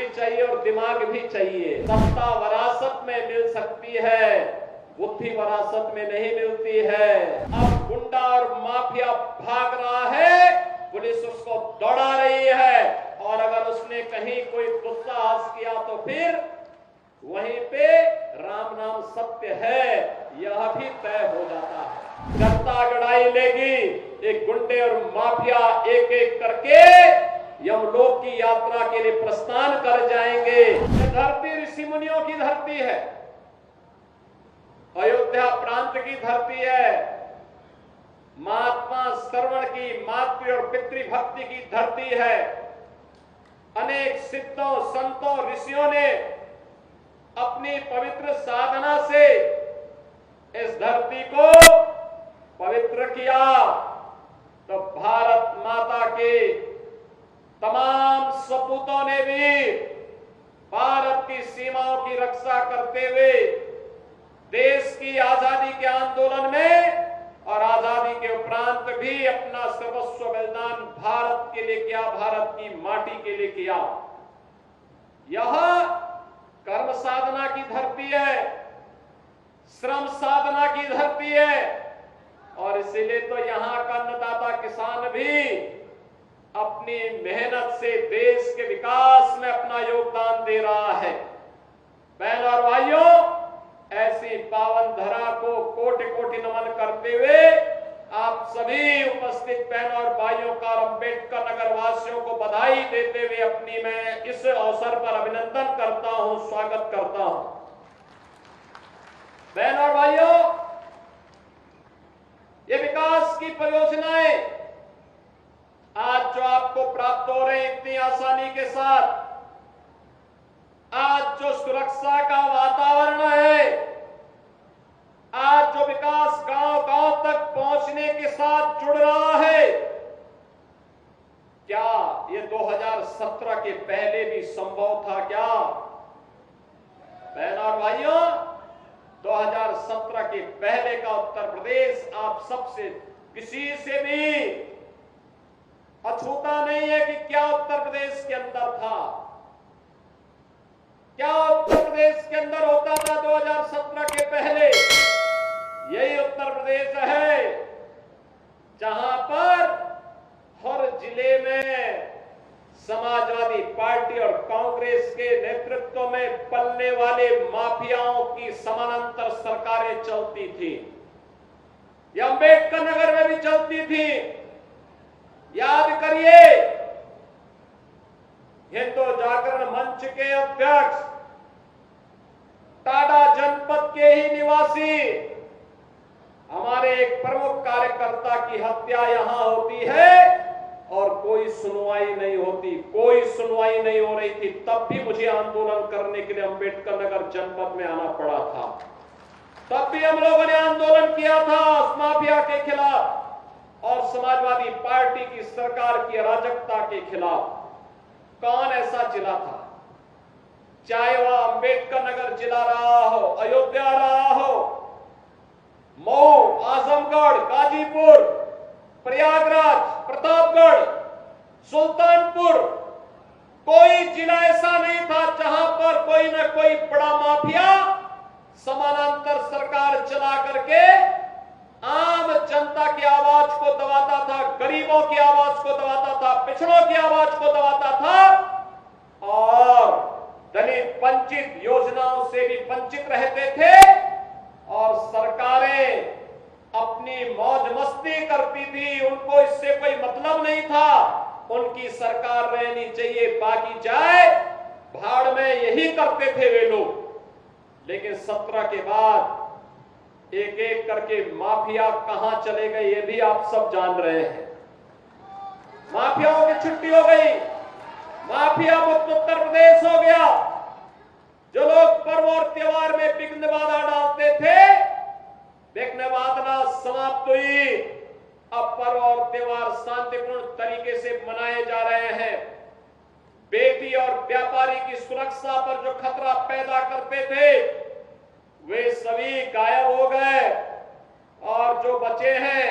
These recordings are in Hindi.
भी चाहिए और दिमाग भी चाहिए। सत्ता वरासत में मिल सकती है, बुद्धि वरासत में नहीं मिलती है। अब गुंडा और माफिया भाग रहा है, पुलिस उसको दौड़ा रही है, और अगर उसने कहीं कोई दुस्साहस किया तो फिर वहीं पे राम नाम सत्य है, यह भी तय हो जाता है। जनता लड़ाई लेगी, एक गुंडे और माफिया एक एक करके यमलोक की यात्रा के लिए प्रस्थान कर जाएंगे। ये धरती ऋषि मुनियों की धरती है, अयोध्या प्रांत की धरती है, महात्मा श्रवण की, मातृ और पितृभक्ति की धरती है। अनेक सिद्धों, संतों, ऋषियों ने अपनी पवित्र साधना से इस धरती को पवित्र किया, तो भारत माता के तमाम सपूतों ने भी भारत की सीमाओं की रक्षा करते हुए देश की आजादी के आंदोलन में और आजादी के उपरांत भी अपना सर्वस्व बलिदान भारत के लिए किया, भारत की माटी के लिए किया। यह कर्म साधना की धरती है, श्रम साधना की धरती है, और इसीलिए तो यहां का अन्नदाता किसान भी अपनी मेहनत से देश के विकास में अपना योगदान दे रहा है। बहनों और भाइयों, ऐसी पावन धरा को कोटि कोटि नमन करते हुए आप सभी उपस्थित बहनों और भाइयों का अम्बेडकर नगर वासियों को बधाई देते हुए अपनी मैं इस अवसर पर अभिनंदन करता हूं, स्वागत करता हूं। बहनों और भाइयों, ये विकास की परियोजनाएं आज जो आपको प्राप्त हो रही इतनी आसानी के साथ, आज जो सुरक्षा का वातावरण है, आज जो विकास गांव गांव तक पहुंचने के साथ जुड़ रहा है, क्या ये 2017 के पहले भी संभव था क्या? बहनों और भाइयों, 2017 के पहले का उत्तर प्रदेश आप सबसे किसी से भी अछूता नहीं है कि क्या उत्तर प्रदेश के अंदर था, क्या उत्तर प्रदेश के अंदर होता था 2017 के पहले। यही उत्तर प्रदेश है जहां पर हर जिले में समाजवादी पार्टी और कांग्रेस के नेतृत्व में पलने वाले माफियाओं की समानांतर सरकारें चलती थी। यह अम्बेडकर नगर में भी चलती थी। याद करिए, हिंदू जागरण मंच के अध्यक्ष, टाडा जनपद के ही निवासी हमारे एक प्रमुख कार्यकर्ता की हत्या यहां होती है और कोई सुनवाई नहीं होती, कोई सुनवाई नहीं हो रही थी। तब भी मुझे आंदोलन करने के लिए अम्बेडकर नगर जनपद में आना पड़ा था। तब भी हम लोगों ने आंदोलन किया था उस माफिया के खिलाफ और समाजवादी पार्टी की सरकार की अराजकता के खिलाफ। कौन ऐसा जिला था, चाहे वह अम्बेडकर नगर जिला रहा हो, अयोध्या रहा हो, मऊ, आजमगढ़, गाजीपुर, प्रयागराज, प्रतापगढ़, सुल्तानपुर, कोई जिला ऐसा नहीं था जहां पर कोई न कोई बड़ा माफिया समानांतर सरकार चला करके आम जनता की आवाज को दबाता था, गरीबों की आवाज को दबाता था, पिछड़ों की आवाज को दबाता था और दलित वंचित योजनाओं से भी वंचित रहते थे। और सरकारें अपनी मौज मस्ती करती थी, उनको इससे कोई मतलब नहीं था, उनकी सरकार रहनी चाहिए, बाकी जाए भाड़ में, यही करते थे वे लोग। लेकिन 17 के बाद एक एक करके माफिया कहां चले गए ये भी आप सब जान रहे हैं। माफियाओं की छुट्टी हो गई, माफिया मुक्त उत्तर प्रदेश हो गया। जो लोग पर्व और त्योहार में विघ्न बाधा डालते थे, विघ्न बाधा समाप्त हुई। अब पर्व और त्योहार शांतिपूर्ण तरीके से मनाए जा रहे हैं। बेटी और व्यापारी की सुरक्षा पर जो खतरा पैदा करते थे वे सभी गायब हो गए और जो बचे हैं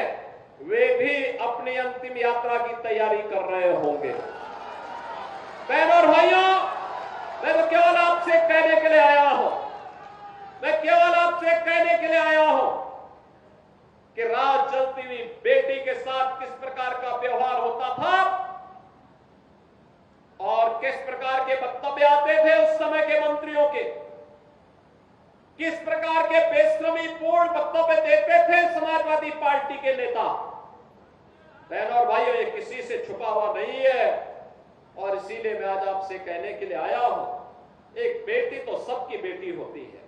वे भी अपनी अंतिम यात्रा की तैयारी कर रहे होंगे। बहनों और भाइयों, मैं तो केवल आपसे कहने के लिए आया हूं, मैं केवल आपसे कहने के लिए आया हूं कि रात जलती हुई बेटी के साथ किस प्रकार का व्यवहार होता था और किस प्रकार के वक्तव्य आते थे उस समय के मंत्रियों के, किस प्रकार के बेशर्मी पूर्ण वक्तव्य देते थे समाजवादी पार्टी के नेता। बहनों और भाइयों, ये किसी से छुपा हुआ नहीं है और इसीलिए मैं आज आपसे कहने के लिए आया हूं, एक बेटी तो सबकी बेटी होती है,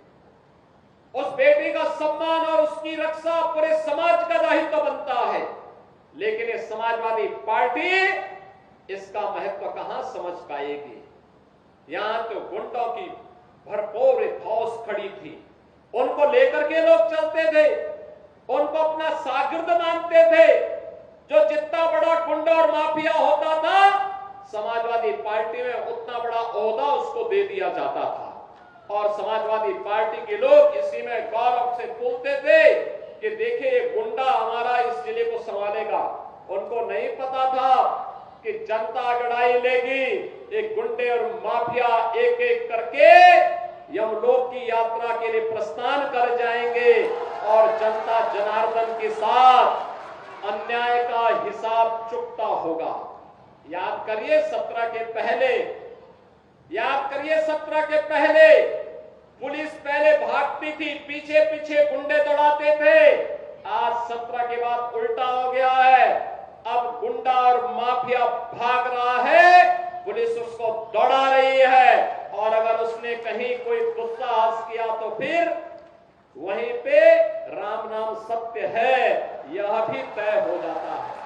उस बेटी का सम्मान और उसकी रक्षा पूरे समाज का दायित्व बनता है। लेकिन ये समाजवादी पार्टी इसका महत्व कहां समझ पाएगी। यहां तो गुंडों की भरपूर फौज खड़ी थी, उनको लेकर के लोग चलते थे, उनको अपना शागिर्द मानते थे। जो जितना बड़ा गुंडा और माफिया होता था समाजवादी पार्टी में उतना बड़ा ओहदा उसको दे दिया जाता था और समाजवादी पार्टी के लोग इसी में गौरव से बोलते थे कि देखिए ये गुंडा हमारा इस जिले को संभालेगा। उनको नहीं पता था कि जनता अगड़ाई लेगी, एक गुंडे और माफिया एक एक करके यमलोक की यात्रा के लिए प्रस्थान कर जाएंगे और जनता जनार्दन के साथ अन्याय का हिसाब चुकता होगा। याद करिए 17 के पहले, याद करिए 17 के पहले पुलिस पहले भागती थी, पीछे पीछे गुंडे दौड़ाते थे। आज 17 के बाद उल्टा हो गया है, अब गुंडा और माफिया भाग रहा है, पुलिस उसको दौड़ा रही है और अगर उसने कहीं कोई दुस्साहस किया तो फिर वहीं पे राम नाम सत्य है यह भी तय हो जाता है।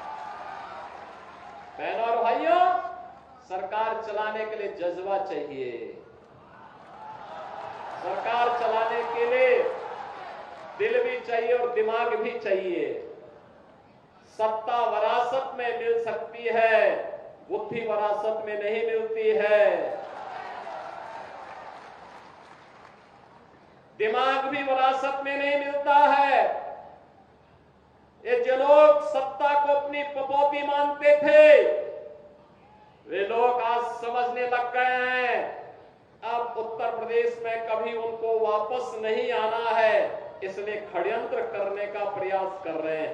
बहनों और भाइयों, सरकार चलाने के लिए जज्बा चाहिए, सरकार चलाने के लिए दिल भी चाहिए और दिमाग भी चाहिए। सत्ता वरासत में मिल सकती है, बुद्धि वरासत में नहीं मिलती है, दिमाग भी वरासत में नहीं मिलता है। ये जो लोग सत्ता को अपनी पपौती मानते थे वे लोग आज समझने लग गए हैं अब उत्तर प्रदेश में कभी उनको वापस नहीं आना है, इसलिए षड्यंत्र करने का प्रयास कर रहे हैं।